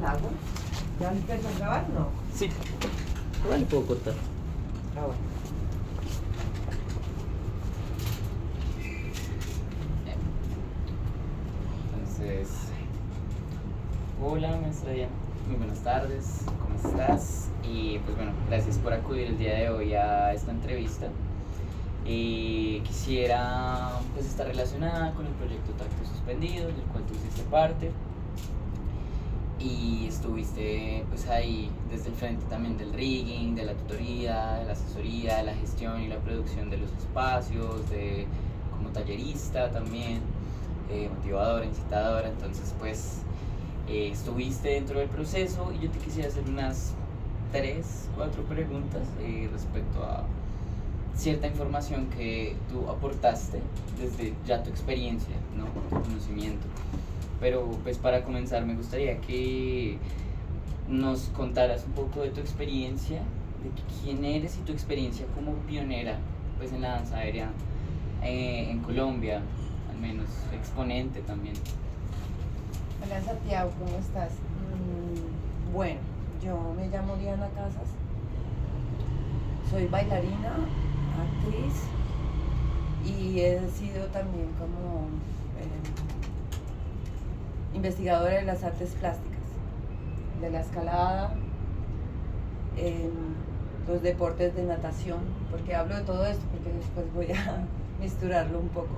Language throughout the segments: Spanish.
Agua. ¿Ya empezó a grabar? No. Sí. Igual puedo cortar. Ah, bueno. Entonces, hola maestra Diana, muy buenas tardes, ¿cómo estás? Y pues bueno, gracias por acudir el día de hoy a esta entrevista. Quisiera pues estar relacionada con el proyecto Tacto Suspendido, del cual tú hiciste parte. Y estuviste pues ahí desde el frente también del rigging, de la tutoría, de la asesoría, de la gestión y la producción de los espacios, como tallerista también, motivadora, incitadora. Entonces pues estuviste dentro del proceso y yo te quisiera hacer unas 3-4 preguntas respecto a cierta información que tú aportaste desde ya tu experiencia, ¿no? Tu conocimiento. Pero pues para comenzar me gustaría que nos contaras un poco de tu experiencia, de quién eres y tu experiencia como pionera pues en la danza aérea en Colombia, al menos exponente también. Hola Santiago, ¿cómo estás? Bueno, yo me llamo Diana Casas, soy bailarina, actriz y he sido también como investigadora de las artes plásticas, de la escalada, los deportes de natación, porque hablo de todo esto porque después voy a misturarlo un poco.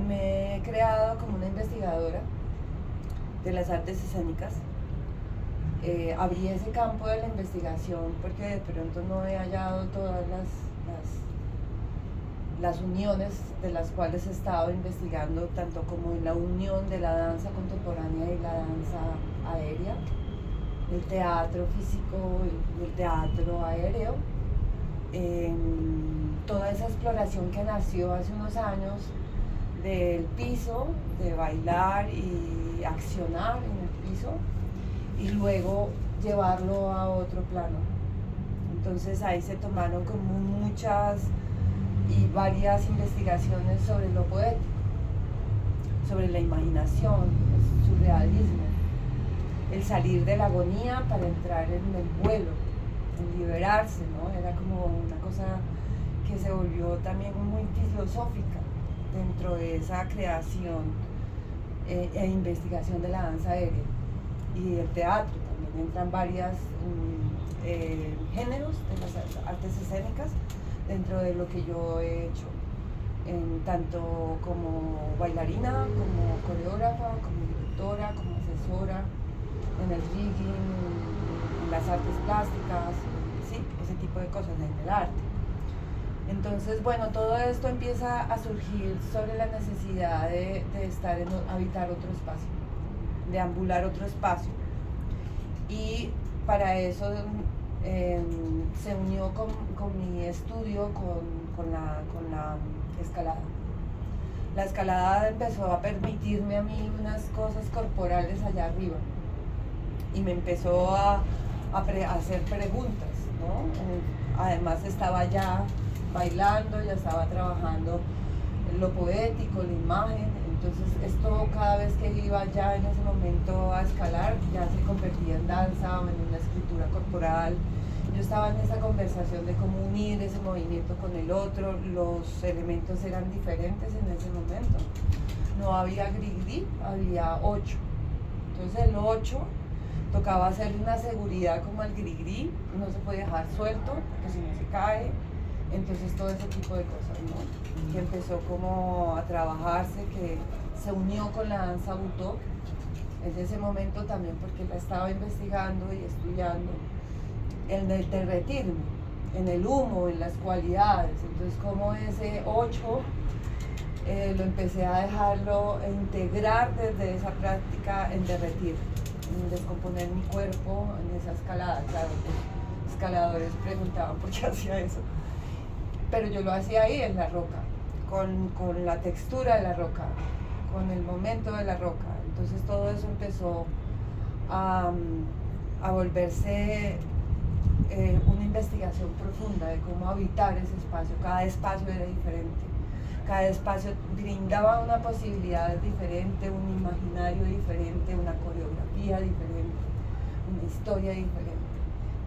Me he creado como una investigadora de las artes escénicas. Abrí ese campo de la investigación porque de pronto no he hallado todas las uniones de las cuales he estado investigando, tanto como en la unión de la danza contemporánea y la danza aérea, el teatro físico y el teatro aéreo. Toda esa exploración que nació hace unos años del piso, de bailar y accionar en el piso, y luego llevarlo a otro plano. Entonces ahí se tomaron como muchas y varias investigaciones sobre lo poético, sobre la imaginación, el surrealismo, el salir de la agonía para entrar en el vuelo, en liberarse, ¿no? Era como una cosa que se volvió también muy filosófica dentro de esa creación e investigación de la danza aérea y del teatro. También entran varios géneros de las artes escénicas dentro de lo que yo he hecho, tanto como bailarina, como coreógrafa, como directora, como asesora, en el rigging, en las artes plásticas, sí, ese tipo de cosas, en el arte. Entonces, bueno, todo esto empieza a surgir sobre la necesidad de habitar otro espacio, de ambular otro espacio. Y para eso se unió con mi estudio con la escalada. La escalada empezó a permitirme a mí unas cosas corporales allá arriba y me empezó a hacer preguntas, ¿no? Además estaba ya bailando, ya estaba trabajando lo poético, la imagen. Entonces esto, cada vez que iba ya en ese momento a escalar, ya se convertía en danza o en una escritura corporal. Yo estaba en esa conversación de cómo unir ese movimiento con el otro. Los elementos eran diferentes en ese momento. No había grigri, había 8. Entonces el 8 tocaba hacer una seguridad como el grigri, no se puede dejar suelto porque si no se cae. Entonces todo ese tipo de cosas, ¿no? Que empezó como a trabajarse, que se unió con la danza butó en ese momento también, porque la estaba investigando y estudiando en el derretirme, en el humo, en las cualidades. Entonces como ese 8 lo empecé a dejarlo integrar desde esa práctica en derretir, en descomponer mi cuerpo en esa escalada. Claro, los escaladores preguntaban por qué hacía eso, pero yo lo hacía ahí en la roca, con la textura de la roca, con el momento de la roca. Entonces todo eso empezó a volverse una investigación profunda de cómo habitar ese espacio. Cada espacio era diferente, Cada espacio brindaba una posibilidad diferente, un imaginario diferente, una coreografía diferente, una historia diferente.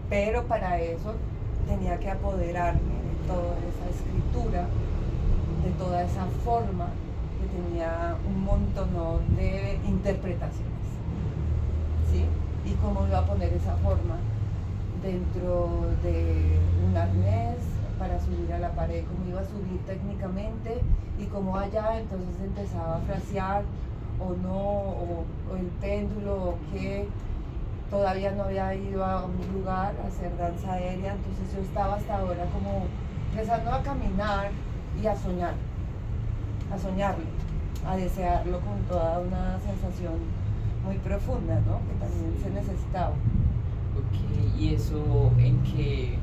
Pero para eso tenía que apoderarme de toda esa escritura, de toda esa forma que tenía un montón de interpretaciones, ¿sí? Y cómo iba a poner esa forma dentro de un arnés para subir a la pared, cómo iba a subir técnicamente y cómo allá entonces empezaba a frasear o no, o el péndulo, o qué. Todavía no había ido a un lugar a hacer danza aérea, entonces yo estaba hasta ahora como empezando a caminar y a soñarlo, a desearlo con toda una sensación muy profunda, ¿no? Que también se necesitaba. Ok, y eso en que,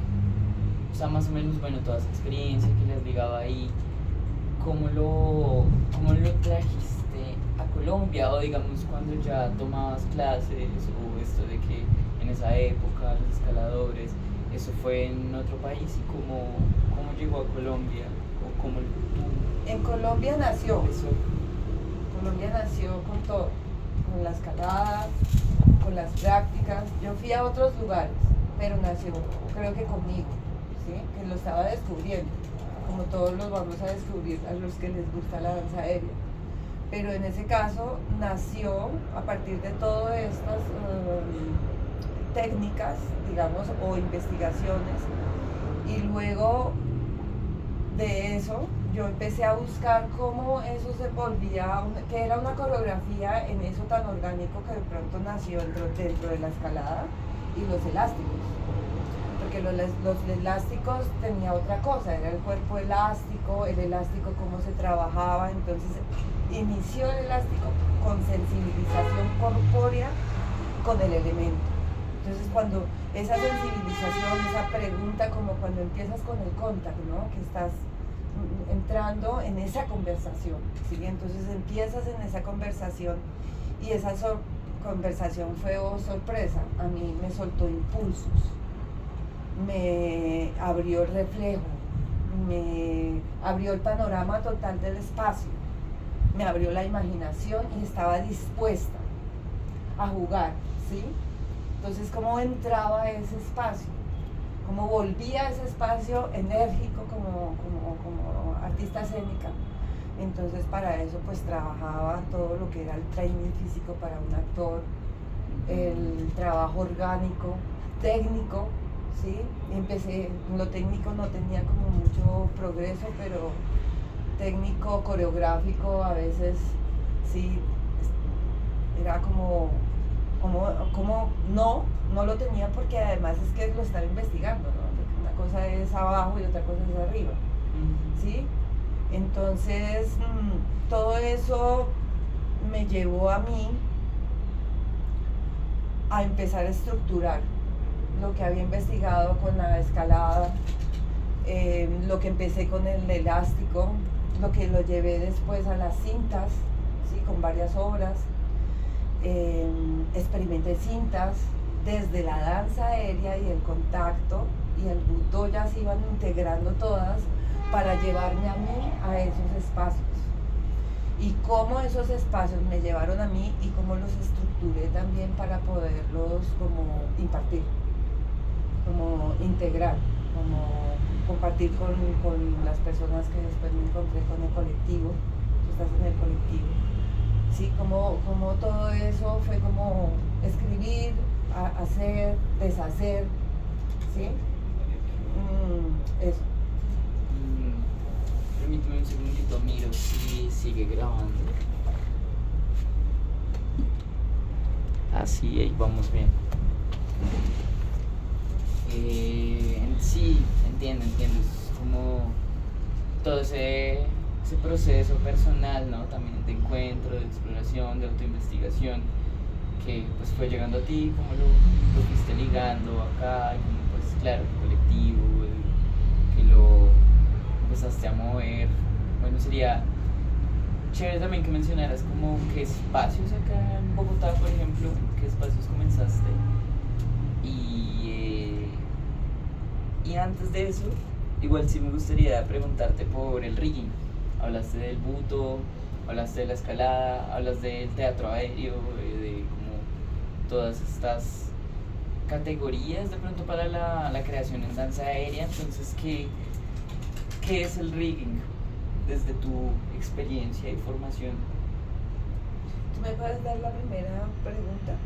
o sea, más o menos, bueno, toda esa experiencia que les ligaba ahí, cómo lo trajiste a Colombia? O digamos, cuando ya tomabas clases, o esto de que en esa época los escaladores, eso fue en otro país, y cómo llegó a Colombia, o cómo tú... En Colombia nació. Eso. Colombia nació con todo, con la escalada, con las prácticas. Yo fui a otros lugares, pero nació, creo que conmigo, ¿sí? Que lo estaba descubriendo, como todos los vamos a descubrir a los que les gusta la danza aérea. Pero en ese caso nació a partir de todas estas técnicas, digamos, o investigaciones, y luego de eso yo empecé a buscar cómo eso se volvía, que era una coreografía en eso tan orgánico que de pronto nació dentro de la escalada, y los elásticos. Porque los elásticos tenía otra cosa, era el cuerpo elástico, el elástico cómo se trabajaba. Entonces inició el elástico con sensibilización corpórea con el elemento. Entonces cuando esa sensibilización, esa pregunta, como cuando empiezas con el contact, ¿no? Que estás entrando en esa conversación, ¿sí? Entonces empiezas en esa conversación, y esa conversación fue, oh sorpresa, a mí me soltó impulsos, me abrió el reflejo, me abrió el panorama total del espacio, me abrió la imaginación y estaba dispuesta a jugar, ¿sí? Entonces, ¿cómo entraba a ese espacio? ¿Cómo volvía a ese espacio enérgico como artista escénica? Entonces, para eso pues trabajaba todo lo que era el training físico para un actor, el trabajo orgánico, técnico, ¿sí? Empecé, en lo técnico no tenía como mucho progreso, pero técnico, coreográfico, a veces sí, era como no lo tenía, porque además es que lo estaba investigando, ¿no? Porque una cosa es abajo y otra cosa es arriba, ¿sí? Entonces, todo eso me llevó a mí a empezar a estructurar lo que había investigado con la escalada, lo que empecé con el elástico, lo que lo llevé después a las cintas, ¿sí? Con varias obras. Experimenté cintas desde la danza aérea y el contacto y el budo, ya se iban integrando todas para llevarme a mí a esos espacios, y cómo esos espacios me llevaron a mí y cómo los estructuré también para poderlos como impartir, como integrar, como compartir con las personas que después me encontré con el colectivo. Tú estás en el colectivo. Sí, como todo eso fue como escribir, hacer, deshacer, ¿sí? Eso. Permíteme un segundito, miro si sigue grabando. Así, ahí vamos bien. Sí, entiendo, es como todo ese proceso personal, ¿no? También de encuentro, de exploración, de autoinvestigación, que pues fue llegando a ti, como lo fuiste ligando acá, y como pues claro, el colectivo, que lo empezaste a mover. Bueno, sería chévere también que mencionaras como qué espacios acá en Bogotá, por ejemplo, qué espacios comenzaste, y antes de eso, igual sí me gustaría preguntarte por el rigging. Hablaste del buto, hablaste de la escalada, hablas del teatro aéreo, de como todas estas categorías de pronto para la creación en danza aérea. Entonces, ¿qué es el rigging desde tu experiencia y formación? ¿Tú me puedes dar la primera pregunta?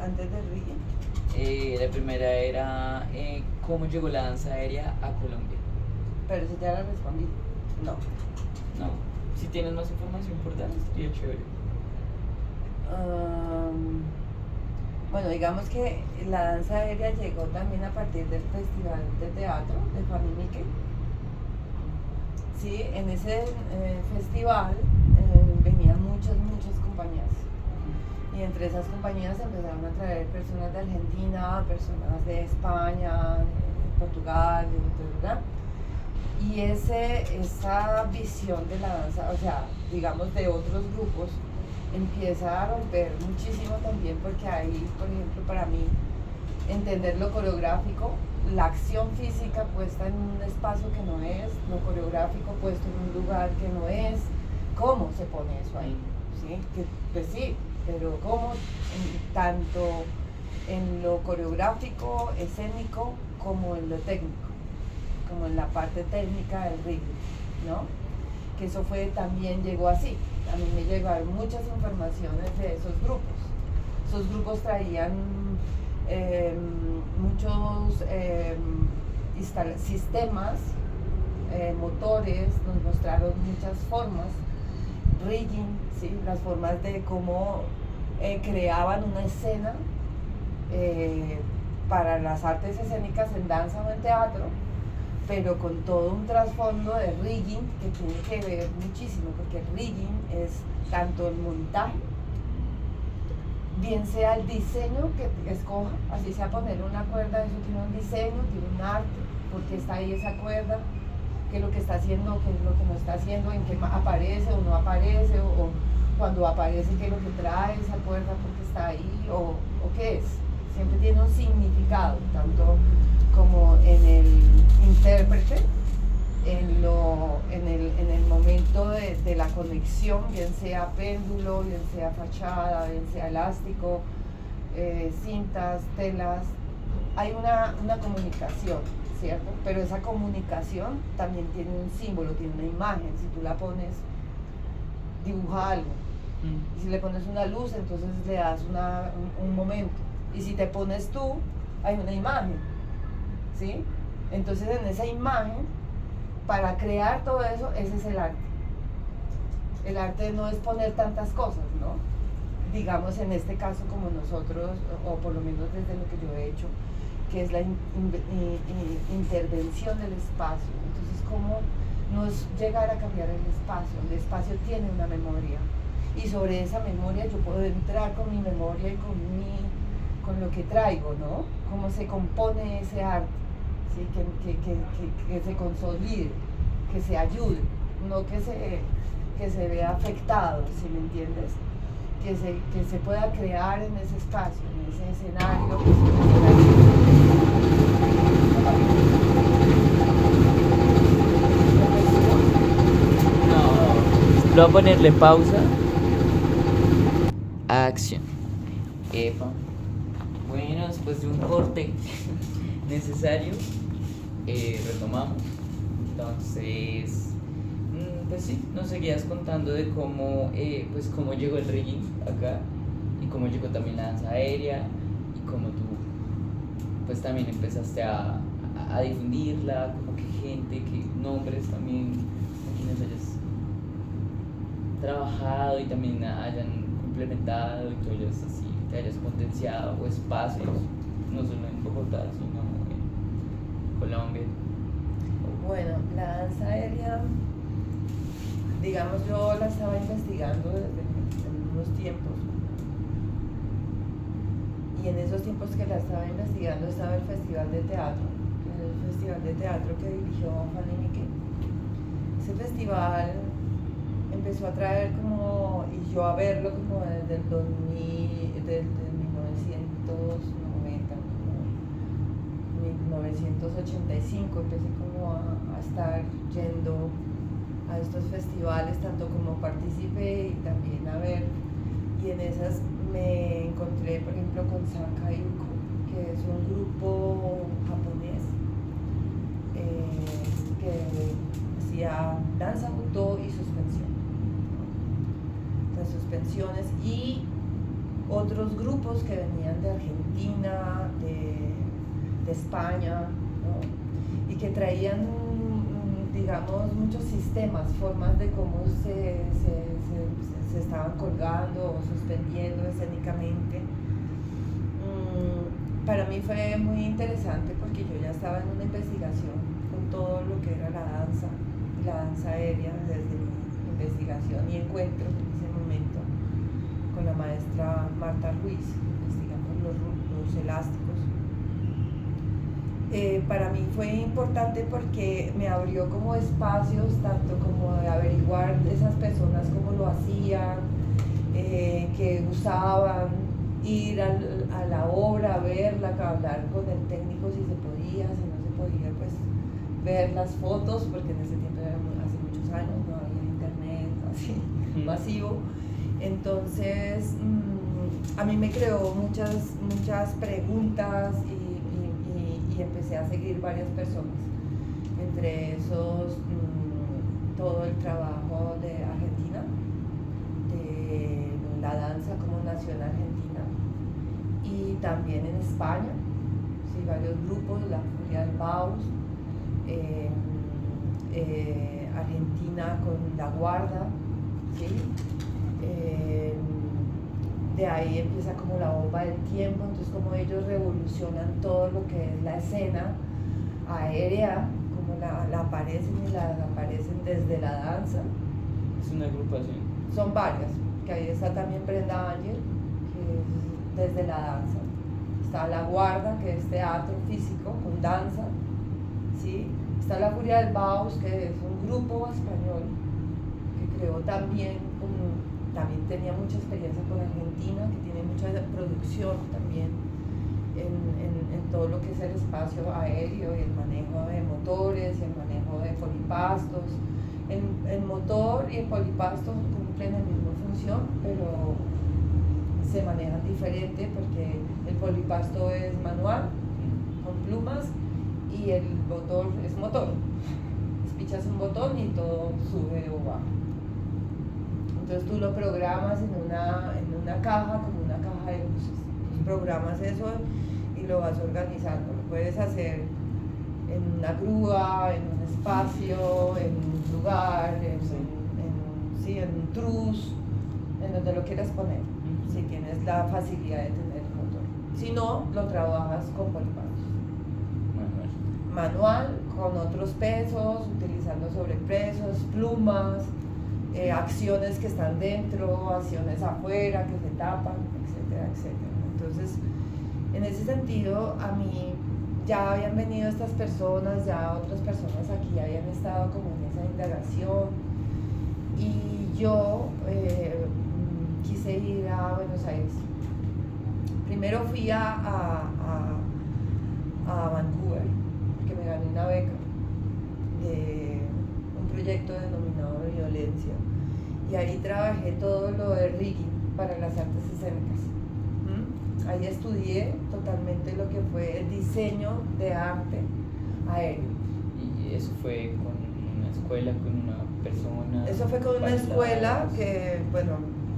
Antes del rigging. La primera era ¿cómo llegó la danza aérea a Colombia? Pero si ya la respondí. No. No. Si tienes más información por dar, estaría chévere. Bueno, digamos que la danza aérea llegó también a partir del Festival de Teatro de Fanny Mickey. Sí, en ese festival venían muchas compañías. Y entre esas compañías empezaron a traer personas de Argentina, personas de España, de Portugal, etc. Y esa visión de la danza, o sea, digamos de otros grupos, empieza a romper muchísimo también, porque ahí, por ejemplo, para mí, entender lo coreográfico, la acción física puesta en un espacio que no es, lo coreográfico puesto en un lugar que no es, ¿cómo se pone eso ahí? ¿Sí? Que, pues sí, pero ¿cómo? Tanto en lo coreográfico, escénico, como en lo técnico, como en la parte técnica del ritmo, ¿no? Que eso también llegó así. A mí me llegaron muchas informaciones de esos grupos. Esos grupos traían muchos sistemas, motores, nos mostraron muchas formas, rigging, ¿sí? Las formas de cómo creaban una escena para las artes escénicas en danza o en teatro, pero con todo un trasfondo de rigging que tiene que ver muchísimo, porque el rigging es tanto el montaje, bien sea el diseño que escoja, así sea poner una cuerda, eso tiene un diseño, tiene un arte, porque está ahí esa cuerda, qué es lo que está haciendo, qué es lo que no está haciendo, en qué aparece o no aparece, o cuando aparece qué es lo que trae esa cuerda, porque está ahí, o qué es. Siempre tiene un significado, tanto como en el intérprete, en el momento de la conexión, bien sea péndulo, bien sea fachada, bien sea elástico, cintas, telas, hay una comunicación, ¿cierto? Pero esa comunicación también tiene un símbolo, tiene una imagen. Si tú la pones, dibuja algo. Y si le pones una luz, entonces le das un momento. Y si te pones tú, hay una imagen, ¿sí? Entonces en esa imagen, para crear todo eso, ese es el arte. El arte no es poner tantas cosas, ¿no? Digamos en este caso como nosotros, o por lo menos desde lo que yo he hecho, que es la intervención del espacio. Entonces, ¿cómo no es llegar a cambiar el espacio tiene una memoria, y sobre esa memoria yo puedo entrar con mi memoria y con lo que traigo, ¿no? Cómo se compone ese arte, ¿sí? Que se consolide, que se ayude, no que se vea afectado, ¿sí me entiendes? Que se pueda crear en ese espacio, en ese escenario, No, voy a ponerle pausa a acción. Epa. Bueno, después de un corte necesario, retomamos. Entonces, pues sí, nos seguías contando de cómo llegó el rigging acá, y cómo llegó también la danza aérea, y cómo tú pues también empezaste a difundirla, como que gente, que nombres también con quienes hayas trabajado y también hayan complementado, y tú te hayas potenciado espacios, no solo en Bogotá, sino en Colombia. Bueno, la danza aérea, digamos, yo la estaba investigando desde unos tiempos, y en esos tiempos que la estaba investigando estaba el Festival de Teatro, que dirigió Fanny Mickey. Ese festival empezó a traer y yo a verlo como desde el 2000, desde 1990, como 1985, empecé como a estar yendo a estos festivales, tanto como partícipe y también a ver. Y en esas me encontré, por ejemplo, con Sakai Uko, que es un grupo japonés que hacía danza, butó y suspensión. Las suspensiones y otros grupos que venían de Argentina, de España, ¿no? Y que traían, digamos, muchos sistemas, formas de cómo se estaban colgando o suspendiendo escénicamente. Para mí fue muy interesante porque yo ya estaba en una investigación con todo lo que era la danza aérea, desde mi investigación y encuentro en ese momento con la maestra Marta Ruiz, investigamos los elásticos. Para mí fue importante porque me abrió como espacios, tanto como de averiguar de esas personas cómo lo hacían, que usaban, ir a la obra, verla, hablar con el técnico si se podía, si no se podía, pues ver las fotos, porque en ese tiempo era hace muchos años, no había internet así masivo. Entonces, a mí me creó muchas preguntas y empecé a seguir varias personas, entre esos todo el trabajo de Argentina, de la danza como nación argentina, y también en España, sí, varios grupos, la Furia del Baus, Argentina con La Guarda, ¿sí? De ahí empieza como la bomba del tiempo, entonces como ellos revolucionan todo lo que es la escena aérea, como la aparecen y la aparecen desde la danza. Es una agrupación. Son varias, que ahí está también Brenda Ángel, que es desde la danza. Está La Guarda, que es teatro físico con danza, ¿sí? Está La Furia del Baus, que es un grupo español que creó también tenía mucha experiencia con Argentina, que tiene mucha producción también en todo lo que es el espacio aéreo y el manejo de motores y el manejo de polipastos. El motor y el polipasto cumplen la misma función, pero se manejan diferente porque el polipasto es manual, con plumas, y el motor es motor. Pichas un botón y todo sube o baja. Entonces tú lo programas en una caja, como una caja de luces. Entonces programas eso y lo vas organizando. Lo puedes hacer en una grúa, en un espacio, en un lugar, en un trus, en donde lo quieras poner, si tienes la facilidad de tener el motor. Si no, lo trabajas con polipastos. Manual, con otros pesos, utilizando sobrepesos, plumas, acciones que están dentro, acciones afuera que se tapan, etcétera, etcétera. Entonces, en ese sentido, a mí ya habían venido estas personas, ya otras personas aquí habían estado como en esa indagación, y yo quise ir a Buenos Aires. Primero fui a Vancouver, que me gané una beca de un proyecto denominado Violencia, y ahí trabajé todo lo de rigging para las artes escénicas. Ahí estudié totalmente lo que fue el diseño de arte aéreo. ¿Y eso fue con una escuela, con una persona? Eso fue con una escuela que, bueno,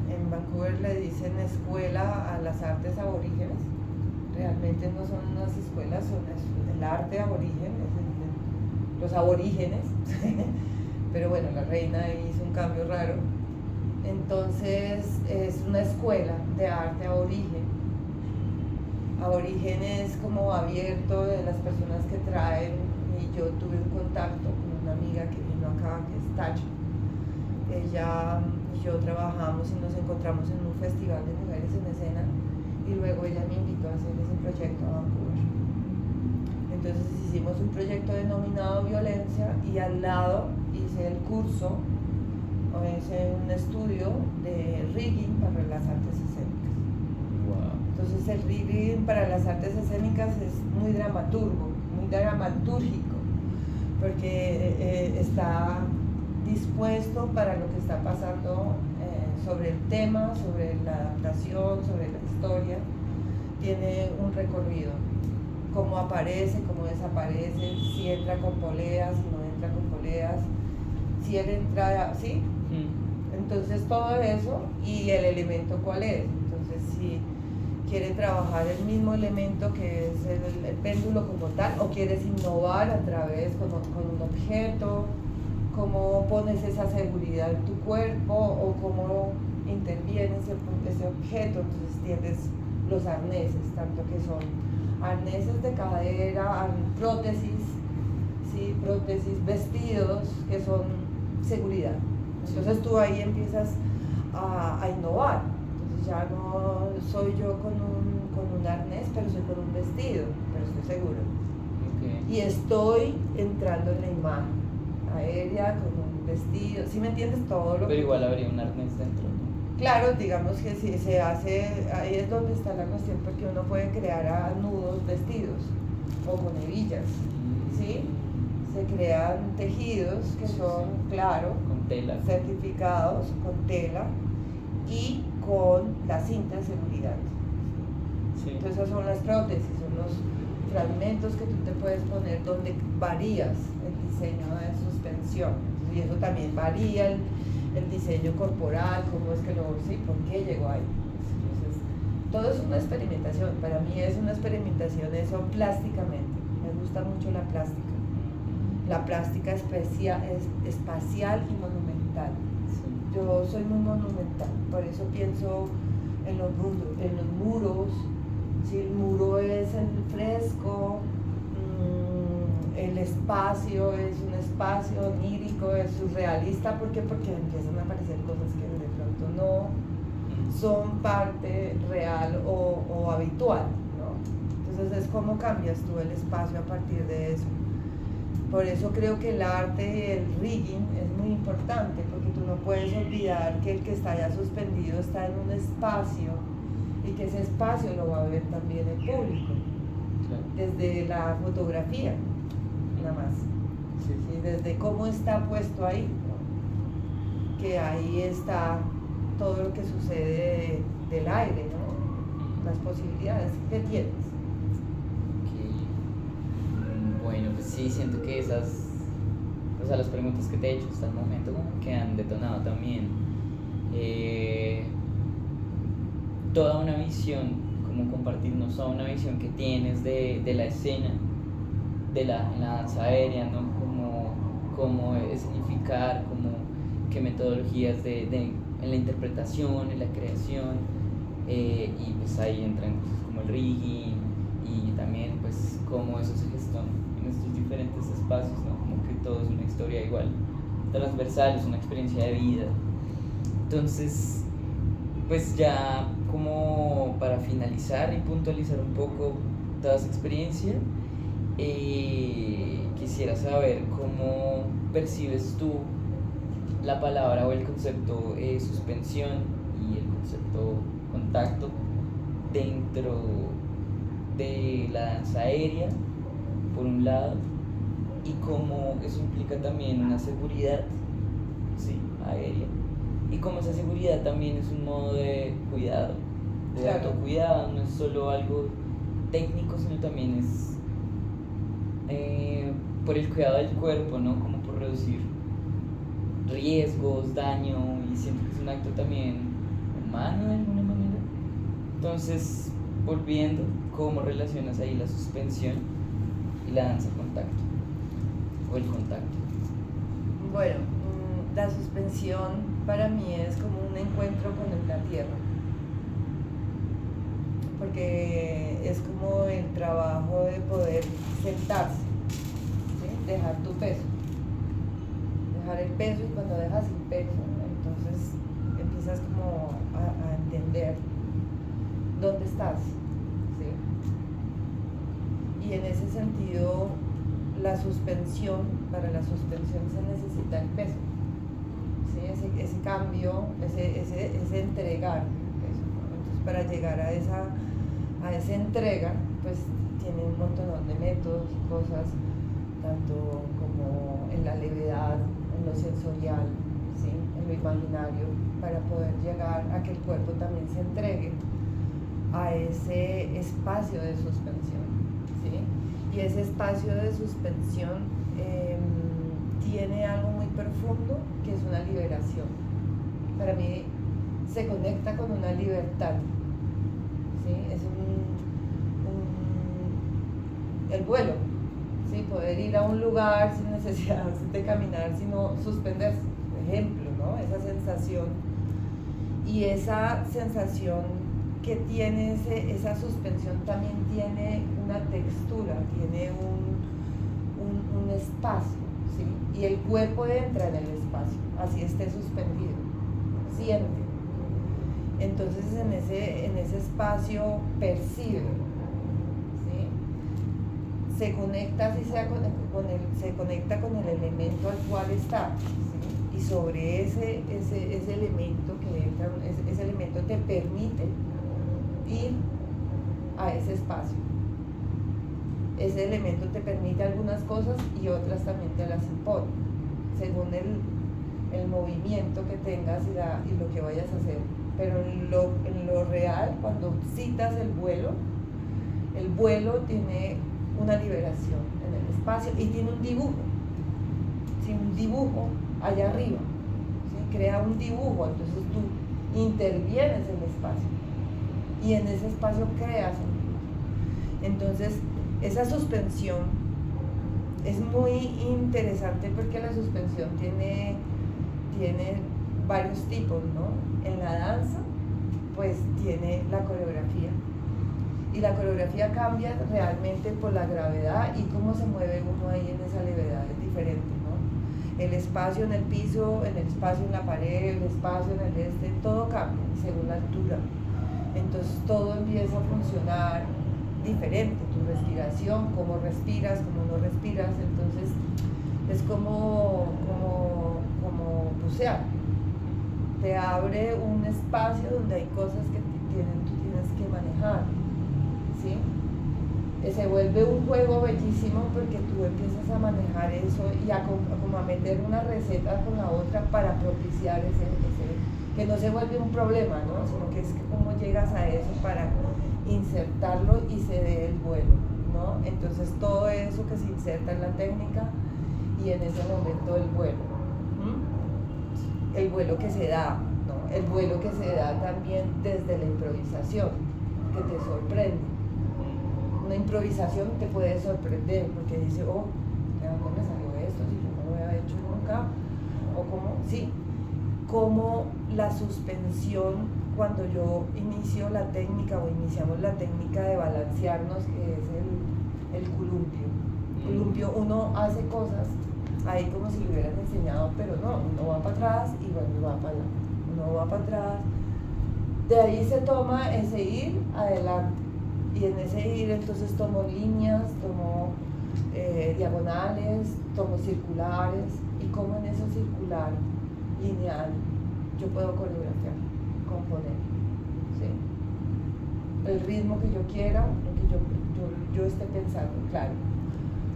en Vancouver le dicen escuela a las artes aborígenes. Realmente no son unas escuelas, son el arte aborigen, los aborígenes. Pero bueno, la reina hizo un cambio raro. Entonces es una escuela de arte aborigen. Aborigen es como abierto de las personas que traen, y yo tuve un contacto con una amiga que vino acá, que es Tacha. Ella y yo trabajamos y nos encontramos en un festival de mujeres en escena, y luego ella me invitó a hacer ese proyecto a Vancouver. Entonces hicimos un proyecto denominado Violencia, y al lado hice el curso, o hice un estudio de rigging para las artes escénicas. Wow. Entonces el rigging para las artes escénicas es muy dramatúrgico, porque está dispuesto para lo que está pasando sobre el tema, sobre la adaptación, sobre la historia. Tiene un recorrido, cómo aparece, cómo desaparece, si entra con poleas, si no entra con poleas, si él entra, ¿sí? Entonces todo eso, y el elemento cuál es. Entonces si quiere trabajar el mismo elemento que es el péndulo como tal, o quieres innovar a través con un objeto, cómo pones esa seguridad en tu cuerpo o cómo interviene ese objeto. Entonces tienes los arneses, tanto que son arneses de cadera, prótesis, ¿sí? Prótesis, vestidos que son seguridad. Entonces tú ahí empiezas a innovar. Entonces ya no soy yo con un arnés, pero soy con un vestido, pero estoy seguro. Okay. Y estoy entrando en la imagen aérea con un vestido, ¿sí me entiendes? Todo lo pero igual habría un arnés dentro, ¿no? Claro, digamos que si se hace, ahí es donde está la cuestión, porque uno puede crear a nudos vestidos o con hebillas, ¿sí? Se crean tejidos que son, claro, con tela, certificados con tela y con la cinta de seguridad. Sí. Entonces esas son las prótesis, son los fragmentos que tú te puedes poner donde varías el diseño de suspensión. Y eso también varía el diseño corporal, cómo es que sí, por qué llegó ahí. Entonces, todo es una experimentación. Para mí es una experimentación eso plásticamente. Me gusta mucho la plástica. La plástica espacial y monumental. Sí. Yo soy muy monumental, por eso pienso en los muros. Si el muro es el fresco, el espacio es un espacio onírico, es surrealista. ¿Por qué? Porque empiezan a aparecer cosas que de pronto no son parte real o habitual, ¿no? Entonces es cómo cambias tú el espacio a partir de eso. Por eso creo que el arte, el rigging, es muy importante, porque tú no puedes olvidar que el que está ya suspendido está en un espacio y que ese espacio lo va a ver también el público, claro. Desde la fotografía, nada más, sí. ¿Sí? Desde cómo está puesto ahí, ¿no? Que ahí está todo lo que sucede del aire, ¿no? Las posibilidades que tienes. Bueno, pues sí, siento que esas, o sea, las preguntas que te he hecho hasta el momento como que han detonado también toda una visión, como compartirnos toda una visión que tienes de la escena, en la danza aérea, ¿no? Cómo escenificar, qué metodologías en la interpretación, en la creación, y pues ahí entran cosas como el rigging y también pues cómo eso se gestona en estos diferentes espacios, ¿no? Como que todo es una historia igual, transversal, es una experiencia de vida. Entonces, pues ya como para finalizar y puntualizar un poco toda esa experiencia, quisiera saber cómo percibes tú la palabra o el concepto suspensión y el concepto contacto dentro de la danza aérea, por un lado, y cómo eso implica también una seguridad, sí, aérea, y cómo esa seguridad también es un modo de cuidado, de claro. Autocuidado, no es solo algo técnico, sino también es por el cuidado del cuerpo, ¿no? Como por reducir riesgos, daño, y siento que es un acto también humano de alguna manera. Entonces, volviendo, ¿cómo relacionas ahí la suspensión y la danza contacto? O el contacto. Bueno, la suspensión para mí es como un encuentro con la tierra, porque es como el trabajo de poder sentarse, ¿sí? Dejar tu peso, dejar el peso, y cuando dejas el peso, entonces empiezas como a entender dónde estás, ¿sí? Y en ese sentido, para la suspensión se necesita el peso, ¿sí? Ese cambio, ese entregar el peso, ¿no? Entonces, para llegar a esa entrega, pues tiene un montón de métodos y cosas, tanto como en la levedad, en lo sensorial, ¿sí? En lo imaginario, para poder llegar a que el cuerpo también se entregue a ese espacio de suspensión, ¿sí? Y ese espacio de suspensión tiene algo muy profundo que es una liberación. Para mí se conecta con una libertad, ¿sí? Es el vuelo, ¿sí? Poder ir a un lugar sin necesidad de caminar, sino suspenderse, por ejemplo, ¿no? Esa sensación, y esa sensación que tiene esa suspensión también tiene una textura, tiene un espacio, ¿sí? Y el cuerpo entra en el espacio, así esté suspendido, siente. Entonces en ese espacio percibe, ¿sí? Se conecta, se conecta con el elemento al cual está, ¿sí? Y sobre ese elemento que entra, ese elemento te permite ir a ese espacio. Ese elemento te permite algunas cosas y otras también te las impone, según el movimiento que tengas y lo que vayas a hacer. Pero en lo real, cuando citas el vuelo tiene una liberación en el espacio y tiene un dibujo, ¿sí? Un dibujo allá arriba, ¿sí? Crea un dibujo, entonces tú intervienes en el espacio y en ese espacio creas un dibujo. Entonces esa suspensión es muy interesante porque la suspensión tiene varios tipos, ¿no? En la danza, pues tiene la coreografía. Y la coreografía cambia realmente por la gravedad y cómo se mueve uno ahí en esa levedad, es diferente, ¿no? El espacio en el piso, el espacio en la pared, el espacio en el todo cambia según la altura. Entonces todo empieza a funcionar diferente, tu respiración, cómo respiras, cómo no respiras, entonces es como bucear. Te abre un espacio donde hay cosas que tú tienes que manejar, ¿sí? Se vuelve un juego bellísimo porque tú empiezas a manejar eso y como a meter una receta con la otra para propiciar ese que no se vuelve un problema, ¿no? Sino que es que cómo llegas a eso para insertarlo y se dé el vuelo, ¿no? Entonces todo eso que se inserta en la técnica y en ese momento el vuelo. El vuelo que se da, ¿no? El vuelo que se da también desde la improvisación, que te sorprende. Una improvisación te puede sorprender porque dice, oh, ¿de dónde me salió esto? Si yo no lo había hecho nunca. O como, sí, como la suspensión, cuando yo inicio la técnica o iniciamos la técnica de balancearnos, que es el columpio. Columpio, uno hace cosas ahí como si lo hubieran enseñado, pero no, uno va para atrás y bueno, va para adelante, uno va para atrás, de ahí se toma ese ir adelante, y en ese ir entonces tomo líneas, tomo diagonales, tomo circulares, y como en eso circular, lineal, yo puedo coreografiar, componer, ¿sí? El ritmo que yo quiera, lo que yo esté pensando, claro.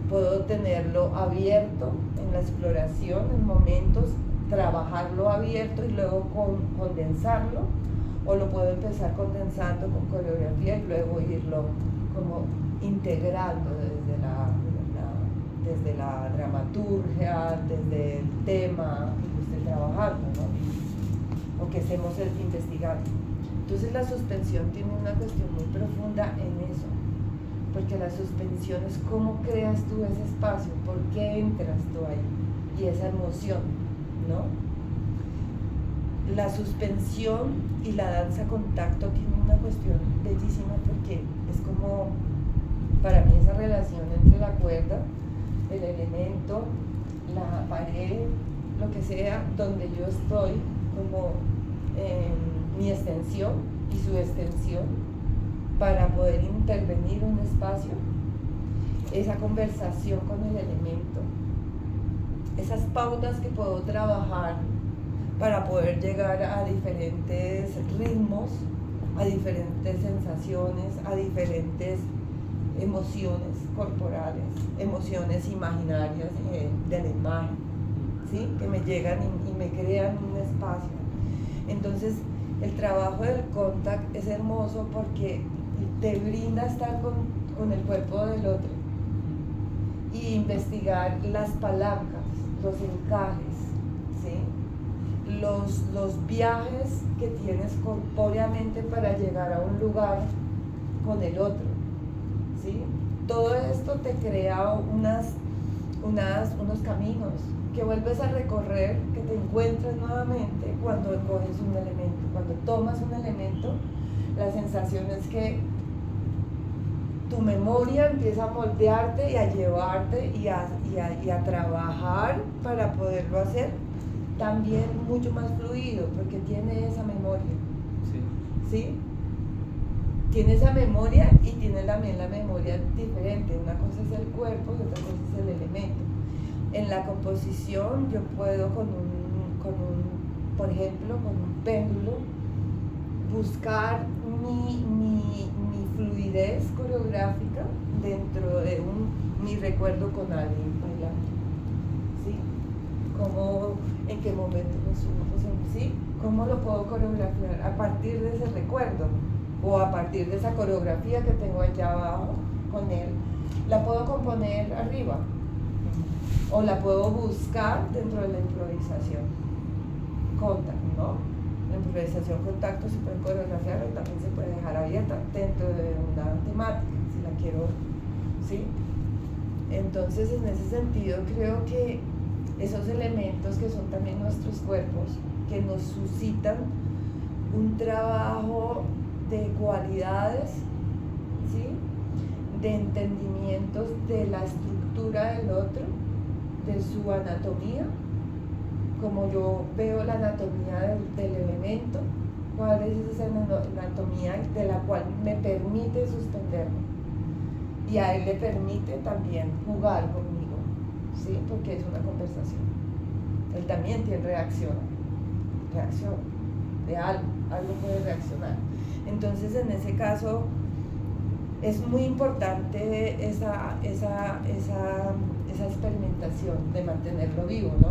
Puedo tenerlo abierto en la exploración, en momentos, trabajarlo abierto y luego condensarlo, o lo puedo empezar condensando con coreografía y luego irlo como integrando desde la dramaturgia, desde el tema que esté trabajando, ¿no? O que estemos investigando. Entonces la suspensión tiene una cuestión muy profunda en eso. Porque la suspensión es cómo creas tú ese espacio, por qué entras tú ahí, y esa emoción, ¿no? La suspensión y la danza contacto tienen una cuestión bellísima porque es como, para mí, esa relación entre la cuerda, el elemento, la pared, lo que sea, donde yo estoy como mi extensión y su extensión, para poder intervenir un espacio, esa conversación con el elemento, esas pautas que puedo trabajar para poder llegar a diferentes ritmos, a diferentes sensaciones, a diferentes emociones corporales, emociones imaginarias de la imagen, ¿sí? Que me llegan y me crean un espacio. Entonces, el trabajo del contact es hermoso porque te brinda estar con el cuerpo del otro y investigar las palancas, los encajes, ¿sí? Los viajes que tienes corpóreamente para llegar a un lugar con el otro, ¿sí? Todo esto te crea unos caminos que vuelves a recorrer, que te encuentras nuevamente cuando coges un elemento. Cuando tomas un elemento, la sensación es que tu memoria empieza a moldearte y a llevarte y a trabajar para poderlo hacer también mucho más fluido, porque tiene esa memoria. Sí. ¿Sí? Tiene esa memoria y tiene también la memoria diferente. Una cosa es el cuerpo y otra cosa es el elemento. En la composición yo puedo por ejemplo, con un péndulo, buscar mi fluidez coreográfica dentro de mi recuerdo con alguien bailando, ¿sí? En qué momento me subo, ¿sí? ¿Cómo lo puedo coreografiar? A partir de ese recuerdo o a partir de esa coreografía que tengo allá abajo con él, la puedo componer arriba o la puedo buscar dentro de la improvisación. Contact, ¿no? La improvisación contacto se puede coreografiar o también se puede dejar abierta dentro de una temática, si la quiero, ¿sí? Entonces, en ese sentido, creo que esos elementos que son también nuestros cuerpos, que nos suscitan un trabajo de cualidades, ¿sí? De entendimientos de la estructura del otro, de su anatomía, como yo veo la anatomía del elemento, cuál es esa anatomía de la cual me permite suspenderme y a él le permite también jugar conmigo, ¿sí? Porque es una conversación. Él también tiene reacción de algo puede reaccionar. Entonces, en ese caso, es muy importante esa experimentación de mantenerlo vivo, ¿no?